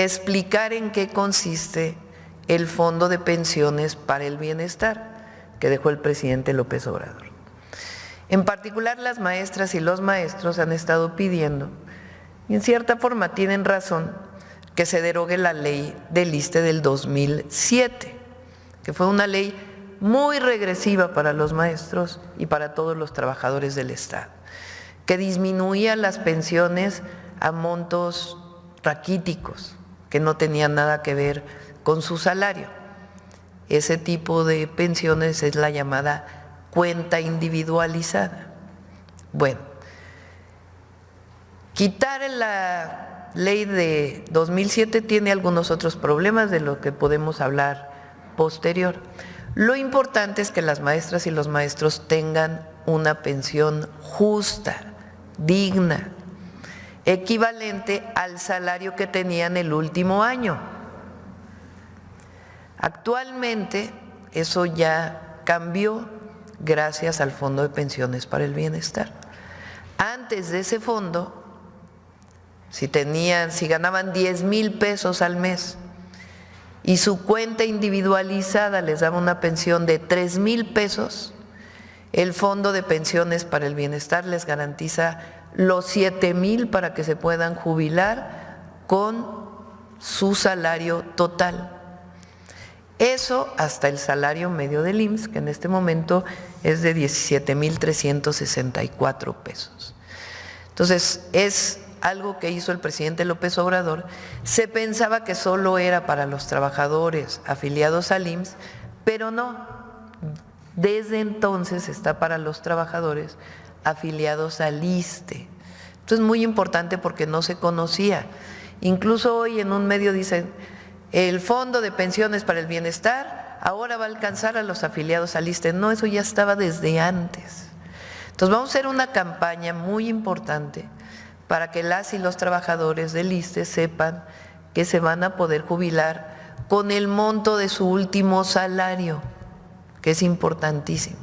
explicar en qué consiste el Fondo de Pensiones para el Bienestar que dejó el presidente López Obrador. En particular, las maestras y los maestros han estado pidiendo, y en cierta forma tienen razón, que se derogue la ley del ISSSTE del 2007, que fue una ley muy regresiva para los maestros y para todos los trabajadores del Estado, que disminuía las pensiones a montos raquíticos, que no tenían nada que ver con su salario. Ese tipo de pensiones es la llamada cuenta individualizada. Bueno, quitar la ley de 2007 tiene algunos otros problemas de los que podemos hablar posterior. Lo importante es que las maestras y los maestros tengan una pensión justa, digna, equivalente al salario que tenían el último año. Actualmente eso ya cambió gracias al Fondo de Pensiones para el Bienestar. Antes de ese fondo, si ganaban 10,000 pesos al mes y su cuenta individualizada les daba una pensión de 3,000 pesos, el Fondo de Pensiones para el Bienestar les garantiza los 7,000 para que se puedan jubilar con su salario total. Eso hasta el salario medio del IMSS, que en este momento es de 17,364 pesos. Entonces, es algo que hizo el presidente López Obrador. Se pensaba que solo era para los trabajadores afiliados al IMSS, pero no. Desde entonces está para los trabajadores afiliados al ISSSTE. Esto es muy importante porque no se conocía. Incluso hoy en un medio dicen, el Fondo de Pensiones para el Bienestar ahora va a alcanzar a los afiliados al ISSSTE. No, eso ya estaba desde antes. Entonces vamos a hacer una campaña muy importante para que las y los trabajadores del ISSSTE sepan que se van a poder jubilar con el monto de su último salario, que es importantísimo,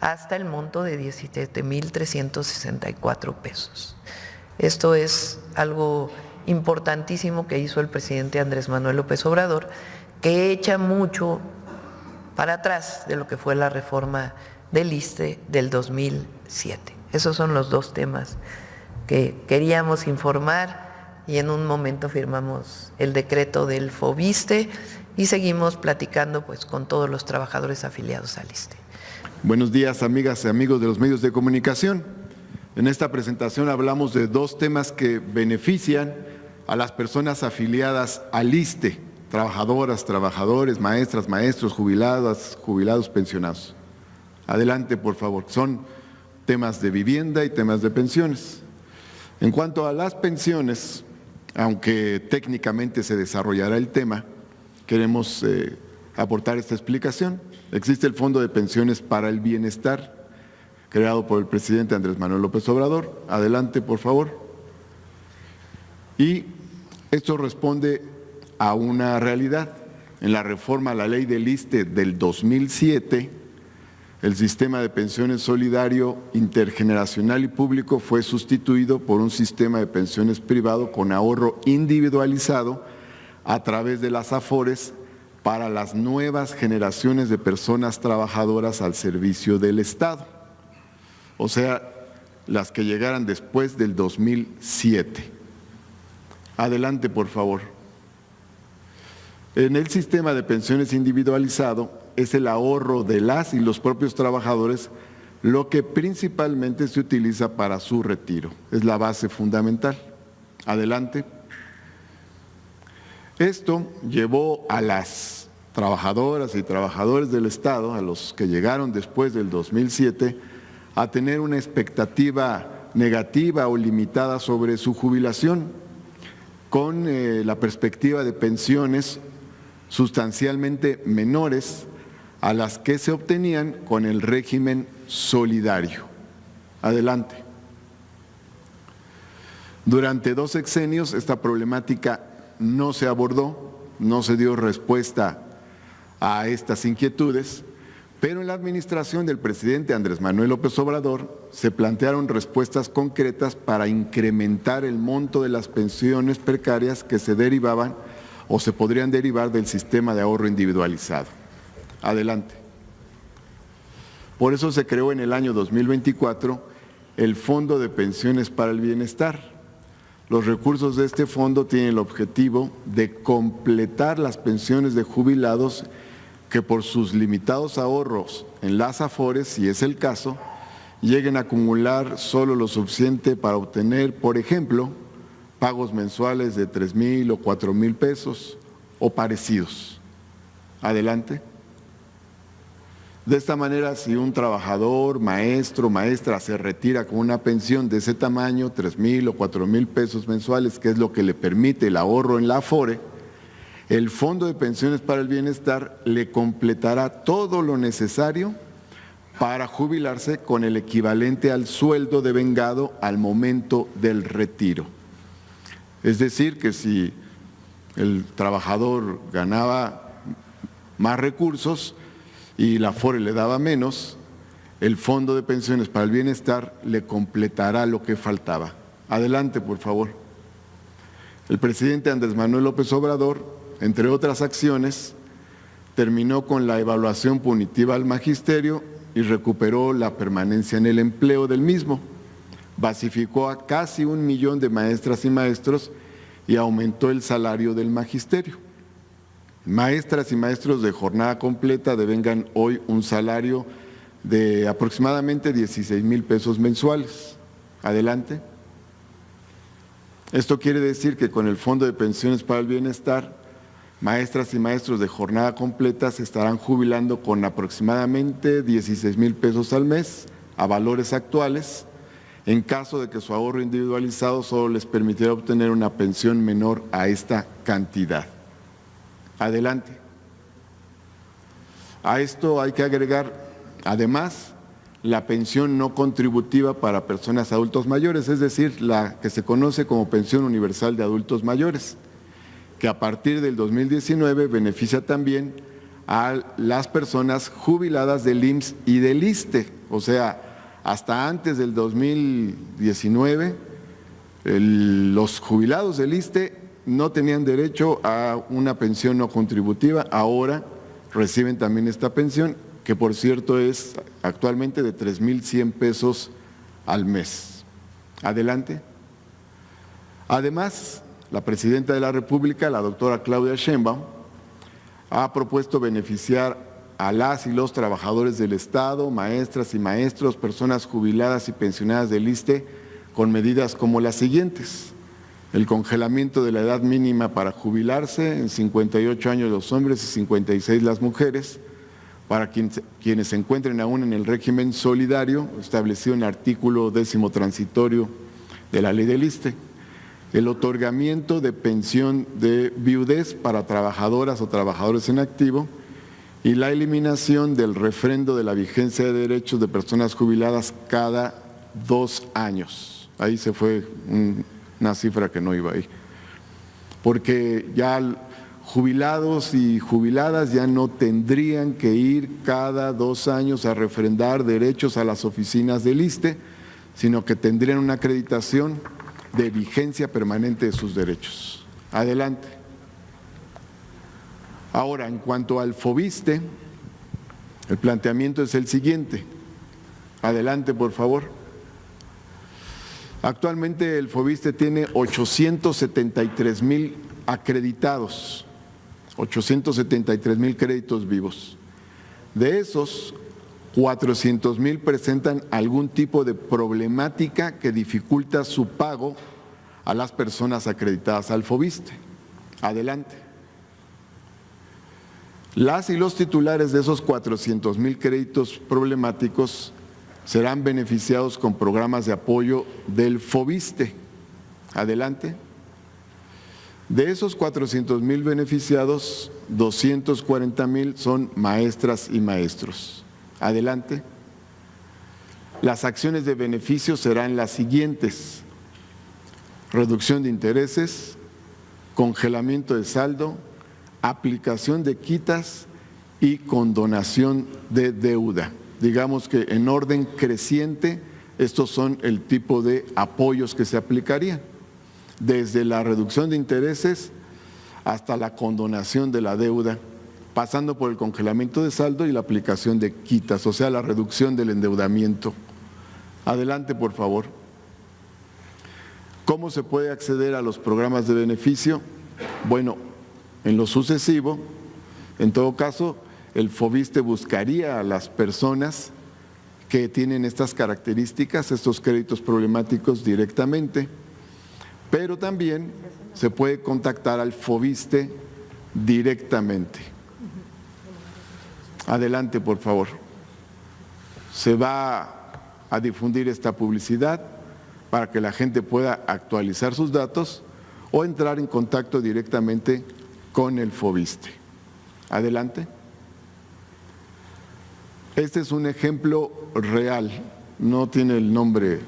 hasta el monto de 17,364 pesos. Esto es algo importantísimo que hizo el presidente Andrés Manuel López Obrador, que echa mucho para atrás de lo que fue la reforma del ISSSTE del 2007. Esos son los dos temas que queríamos informar y en un momento firmamos el decreto del FOBISSTE y seguimos platicando pues con todos los trabajadores afiliados al ISSSTE. Buenos días, amigas y amigos de los medios de comunicación. En esta presentación hablamos de dos temas que benefician a las personas afiliadas al ISSSTE, trabajadoras, trabajadores, maestras, maestros, jubiladas, jubilados, pensionados. Adelante, por favor. Son temas de vivienda y temas de pensiones. En cuanto a las pensiones, aunque técnicamente se desarrollará el tema, queremos aportar esta explicación. Existe el Fondo de Pensiones para el Bienestar, creado por el presidente Andrés Manuel López Obrador. Adelante, por favor. Y esto responde a una realidad. En la reforma a la ley del ISSSTE del 2007, el sistema de pensiones solidario, intergeneracional y público fue sustituido por un sistema de pensiones privado con ahorro individualizado a través de las AFORES para las nuevas generaciones de personas trabajadoras al servicio del Estado. O sea, las que llegaran después del 2007. Adelante, por favor. En el sistema de pensiones individualizado es el ahorro de las y los propios trabajadores lo que principalmente se utiliza para su retiro. Es la base fundamental. Adelante. Esto llevó a las trabajadoras y trabajadores del Estado, a los que llegaron después del 2007, a tener una expectativa negativa o limitada sobre su jubilación, con la perspectiva de pensiones sustancialmente menores a las que se obtenían con el régimen solidario. Adelante. Durante 2 sexenios esta problemática no se abordó, no se dio respuesta a estas inquietudes, Pero en la administración del presidente Andrés Manuel López Obrador se plantearon respuestas concretas para incrementar el monto de las pensiones precarias que se derivaban o se podrían derivar del sistema de ahorro individualizado. Adelante. Por eso se creó en el año 2024 el Fondo de Pensiones para el Bienestar. Los recursos de este fondo tienen el objetivo de completar las pensiones de jubilados que por sus limitados ahorros en las AFORES, si es el caso, lleguen a acumular solo lo suficiente para obtener, por ejemplo, pagos mensuales de 3,000 o 4,000 pesos o parecidos. Adelante. De esta manera, si un trabajador, maestro, maestra se retira con una pensión de ese tamaño, 3,000 o 4,000 pesos mensuales, que es lo que le permite el ahorro en la AFORE, el Fondo de Pensiones para el Bienestar le completará todo lo necesario para jubilarse con el equivalente al sueldo devengado al momento del retiro. Es decir, que si el trabajador ganaba más recursos y la AFORE le daba menos, el Fondo de Pensiones para el Bienestar le completará lo que faltaba. Adelante, por favor. El presidente Andrés Manuel López Obrador, entre otras acciones, terminó con la evaluación punitiva al magisterio y recuperó la permanencia en el empleo del mismo. Basificó a casi 1 millón de maestras y maestros y aumentó el salario del magisterio. Maestras y maestros de jornada completa devengan hoy un salario de aproximadamente 16,000 pesos mensuales. Adelante. Esto quiere decir que con el Fondo de Pensiones para el Bienestar, maestras y maestros de jornada completa se estarán jubilando con aproximadamente 16,000 pesos al mes a valores actuales, en caso de que su ahorro individualizado solo les permitiera obtener una pensión menor a esta cantidad. Adelante. A esto hay que agregar, además, la pensión no contributiva para personas adultos mayores, es decir, la que se conoce como pensión universal de adultos mayores, que a partir del 2019 beneficia también a las personas jubiladas del IMSS y del ISSSTE. O sea, hasta antes del 2019, los jubilados del ISSSTE no tenían derecho a una pensión no contributiva, ahora reciben también esta pensión, que por cierto es actualmente de 3,100 pesos al mes. Adelante. Además, la presidenta de la República, la doctora Claudia Sheinbaum, ha propuesto beneficiar a las y los trabajadores del Estado, maestras y maestros, personas jubiladas y pensionadas del ISSSTE, con medidas como las siguientes: el congelamiento de la edad mínima para jubilarse en 58 años los hombres y 56 las mujeres, para quienes se encuentren aún en el régimen solidario establecido en el artículo 10º transitorio de la ley del ISSSTE. El otorgamiento de pensión de viudez para trabajadoras o trabajadores en activo y la eliminación del refrendo de la vigencia de derechos de personas jubiladas cada 2 años. Ahí se fue una cifra que no iba ahí. Porque ya jubilados y jubiladas ya no tendrían que ir cada 2 años a refrendar derechos a las oficinas del ISSSTE, sino que tendrían una acreditación de vigencia permanente de sus derechos. Adelante. Ahora, en cuanto al FOBISSSTE, el planteamiento es el siguiente. Adelante, por favor. Actualmente el FOBISSSTE tiene 873,000 acreditados, 873,000 créditos vivos. De esos, 400,000 presentan algún tipo de problemática que dificulta su pago a las personas acreditadas al FOBISSSTE. Adelante. Las y los titulares de esos 400,000 créditos problemáticos serán beneficiados con programas de apoyo del FOBISSSTE. Adelante. De esos 400,000 beneficiados, 240,000 son maestras y maestros. Adelante. Las acciones de beneficio serán las siguientes: reducción de intereses, congelamiento de saldo, aplicación de quitas y condonación de deuda. Digamos que en orden creciente, estos son el tipo de apoyos que se aplicarían, desde la reducción de intereses hasta la condonación de la deuda, pasando por el congelamiento de saldo y la aplicación de quitas, o sea, la reducción del endeudamiento. Adelante, por favor. ¿Cómo se puede acceder a los programas de beneficio? Bueno, en lo sucesivo, en todo caso, el FOBISTE buscaría a las personas que tienen estas características, estos créditos problemáticos directamente, pero también se puede contactar al FOBISTE directamente. Adelante, por favor. Se va a difundir esta publicidad para que la gente pueda actualizar sus datos o entrar en contacto directamente con el FOBISTE. Adelante. Este es un ejemplo real, no tiene el nombre,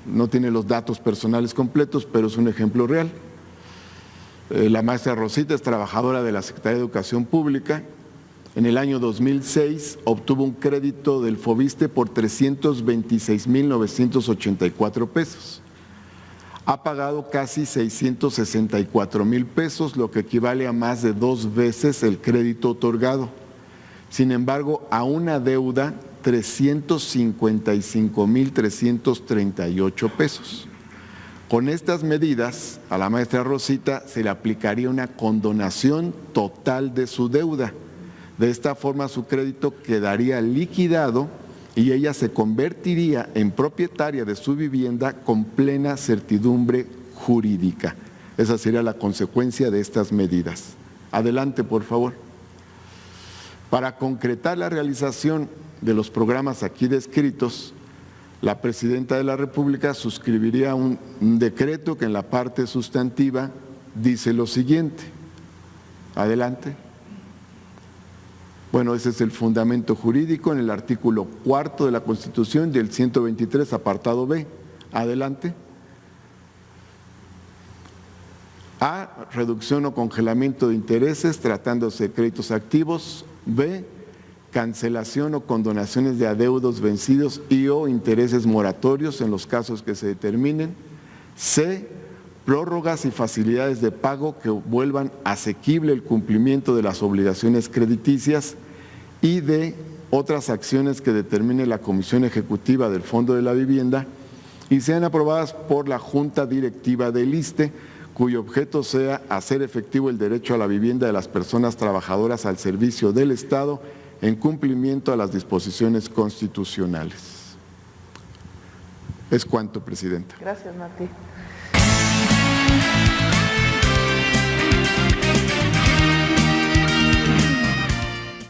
no tiene los datos personales completos, pero es un ejemplo real. La maestra Rosita es trabajadora de la Secretaría de Educación Pública. En el año 2006 obtuvo un crédito del FOBISTE por 326,984 pesos. Ha pagado casi 664,000 pesos, lo que equivale a más de 2 veces el crédito otorgado. Sin embargo, a una deuda 355,338 pesos. Con estas medidas, a la maestra Rosita se le aplicaría una condonación total de su deuda. De esta forma, su crédito quedaría liquidado y ella se convertiría en propietaria de su vivienda con plena certidumbre jurídica. Esa sería la consecuencia de estas medidas. Adelante, por favor. Para concretar la realización de los programas aquí descritos, la Presidenta de la República suscribiría un decreto que en la parte sustantiva dice lo siguiente. Adelante. Bueno, ese es el fundamento jurídico en el artículo 4 de la Constitución del 123, apartado B. Adelante. A, reducción o congelamiento de intereses tratándose de créditos activos. B, cancelación o condonaciones de adeudos vencidos y o intereses moratorios en los casos que se determinen. C, prórrogas y facilidades de pago que vuelvan asequible el cumplimiento de las obligaciones crediticias. Y D, otras acciones que determine la Comisión Ejecutiva del Fondo de la Vivienda y sean aprobadas por la Junta Directiva del ISSSTE, cuyo objeto sea hacer efectivo el derecho a la vivienda de las personas trabajadoras al servicio del Estado en cumplimiento a las disposiciones constitucionales. Es cuanto, Presidenta. Gracias, Martí.